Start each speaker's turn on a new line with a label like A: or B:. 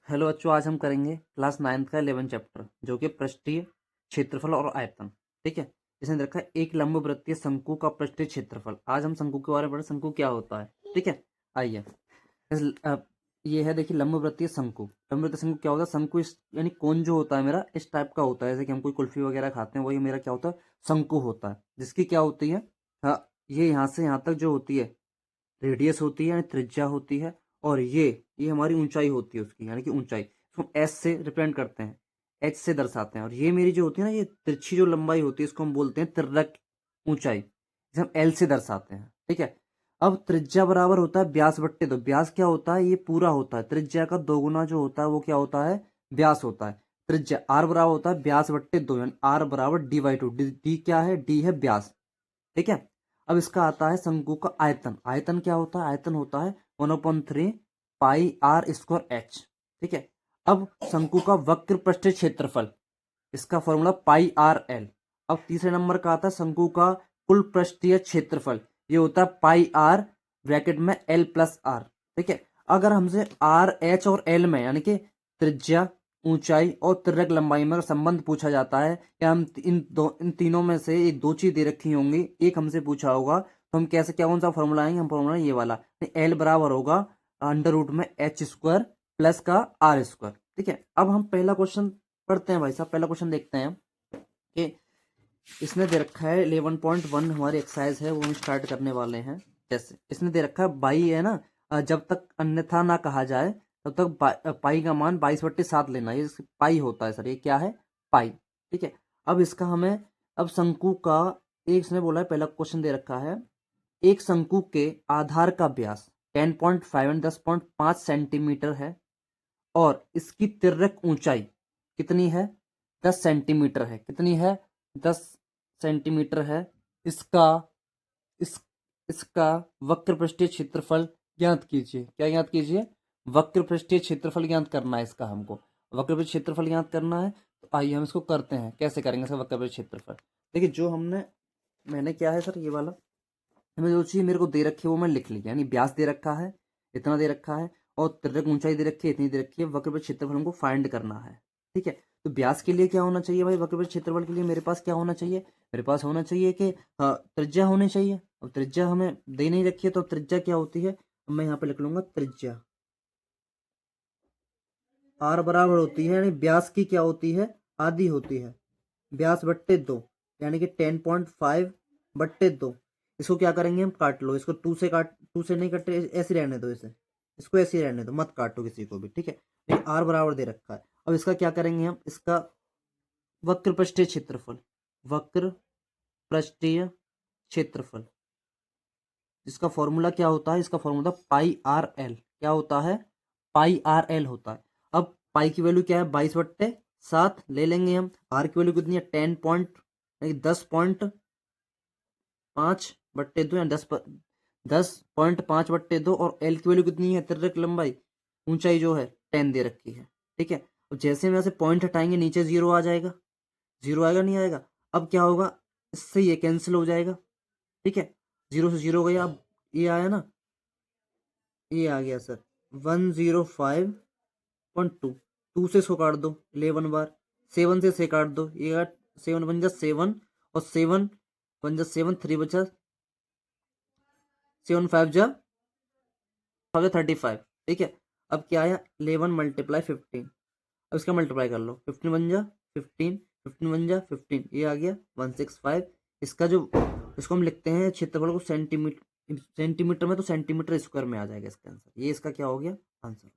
A: Hello बच्चों, आज हम करेंगे क्लास 9th का 11 चैप्टर जो कि पृष्ठीय क्षेत्रफल और आयतन। ठीक है, इसने रखा है एक लंबवृत्तीय शंकु का पृष्ठीय क्षेत्रफल। आज हम शंकु के बारे में पढ़े, शंकु क्या होता है। ठीक है, आइए ये है, देखिए लंबवृत्तीय शंकु। लंबवृत्तीय शंकु क्या होता है? शंकु यानी कोण जो होता है मेरा इस टाइप का होता है, जैसे कि हम कोई कुल्फी वगैरह खाते हैं, वही मेरा क्या होता है, शंकु होता है। जिसकी क्या होती है, हाँ, ये यहाँ से यहाँ तक जो होती है रेडियस होती है, यानी त्रिज्या होती है, और ये हमारी ऊंचाई होती है उसकी, यानी कि ऊंचाई इसको हम एस से रिप्रेजेंट करते हैं, एच से दर्शाते हैं। और ये मेरी जो होती है ना, ये तिरछी जो लंबाई होती है, इसको हम बोलते हैं तिर्यक ऊंचाई, जिसे हम एल से दर्शाते हैं। ठीक है, अब त्रिज्या बराबर होता है व्यास बट्टे दो। व्यास क्या होता है? ये पूरा होता है, त्रिज्या का दोगुना जो होता है वो क्या होता है? व्यास होता है। त्रिज्या आर बराबर होता है व्यास बट्टे दो, यानी आर बराबर डी बाई टू। डी क्या है? डी है व्यास। ठीक है, अब इसका आता है शंकु का आयतन। आयतन क्या होता है? आयतन होता है 1/3 पाई आर स्क्वायर एच। ठीक है, अब शंकु का वक्र पृष्ठीय क्षेत्रफल, इसका फॉर्मूला पाई आर एल। अब तीसरे नंबर का आता है शंकु का कुल पृष्ठीय क्षेत्रफल, ये होता है पाई आर ब्रैकेट में एल प्लस आर। ठीक है, अगर हमसे आर एच और एल में, यानी कि त्रिज्या, ऊंचाई और तिर्यक लंबाई में अगर संबंध पूछा जाता है, या हम इन तीनों में से ये दो चीज दे रखी होंगी, एक हमसे पूछा होगा, तो हम कैसे, क्या कौन सा फॉर्मूला आएंगे? हम फॉर्मूला ये वाला, एल बराबर होगा अंडर रूट में एच स्क्वायर प्लस का आर स्क्वायर। ठीक है, अब हम पहला क्वेश्चन पढ़ते हैं भाई साहब। पहला क्वेश्चन देखते हैं कि इसने दे रखा है 11.1 हमारी एक्सरसाइज है, वो हम स्टार्ट करने वाले हैं। जैसे इसने दे रखा है बाई है ना, जब तक अन्यथा ना कहा जाए तब तक पाई का मान 22/7 लेना। ये पाई होता है सर, ये क्या है? पाई। ठीक है, अब इसका हमें, अब शंकु का एक इसने बोला है, पहला क्वेश्चन दे रखा है, एक शंकु के आधार का व्यास 10.5 एंड 10.5 सेंटीमीटर है, और इसकी तिर्यक ऊंचाई कितनी है? 10 सेंटीमीटर है। कितनी है? 10 सेंटीमीटर है। इसका इस इसका वक्र पृष्ठीय क्षेत्रफल ज्ञात कीजिए। क्या ज्ञात कीजिए? वक्र पृष्ठीय क्षेत्रफल ज्ञात करना है इसका हमको। वक्र पृष्ठीय क्षेत्रफल ज्ञात करना है, तो आइए हम इसको करते हैं। कैसे करेंगे इसका वक्र पृष्ठीय क्षेत्रफल? देखिए, जो मैंने क्या है सर, ये वाला हमें जो चीज मेरे को दे रखी है वो मैं लिख ली, यानी व्यास दे रखा है, इतना दे रखा है, और तिर्यक ऊंचाई दे रखी है, इतनी दे रखी है। वक्र पर क्षेत्रफल हमको फाइंड करना है। ठीक है, तो व्यास के लिए क्या होना चाहिए भाई? वक्र पर क्षेत्रफल के लिए मेरे पास क्या होना चाहिए? मेरे पास होना चाहिए कि त्रिज्या होनी चाहिए। अब त्रिज्या हमें दे नहीं रखी है, तो त्रिज्या क्या होती है? मैं यहाँ पे लिख लूंगा त्रिज्या आर बराबर होती है, यानी व्यास की क्या होती है? आधी होती है, व्यास बट्टे दो, यानी कि 10.5 बट्टे दो। इसको क्या करेंगे हम? काट लो इसको, टू से नहीं कटे, ऐसे रहने दो इसे, इसको ऐसे ही रहने दो, मत काटो किसी को भी। ठीक है, ये आर बराबर दे रखा है। अब इसका क्या करेंगे हम? इसका वक्र पृष्ठीय क्षेत्रफल, वक्र पृष्ठीय क्षेत्रफल, इसका फॉर्मूला क्या होता है? इसका फॉर्मूला पाई आर एल। क्या होता है? पाई आर एल होता है। अब पाई की वैल्यू क्या है? 22/7 ले लेंगे हम। आर की वैल्यू कितनी है? 10.5/2, या 10.5/2, और एल की वैल्यू कितनी है? तिर्यक लंबाई, ऊंचाई जो है 10 दे रखी है। ठीक है, अब जैसे हम यहाँ से पॉइंट हटाएंगे, नीचे जीरो आ जाएगा। जीरो आएगा, नहीं आएगा? अब क्या होगा? इससे ये कैंसिल हो जाएगा। ठीक है, जीरो से जीरो गया, अब ये आया ना, ये आ गया सर 105.2। टू से इसको काट दो 11 बार, 7 से इसे काट दो, ये 7 बन जा 7, और 7 बन जा 7, 3 बचा 7, 5 जा 35। ठीक है, अब क्या आया? 11 मल्टीप्लाई 15। अब इसका मल्टीप्लाई कर लो, 15 बन जा 15, 15 बन जा 15, ये आ गया 165। इसका जो, इसको हम लिखते हैं क्षेत्रफल को सेंटीमीटर में, तो सेंटीमीटर स्क्वायर में आ जाएगा इसका आंसर। ये इसका क्या हो गया? आंसर।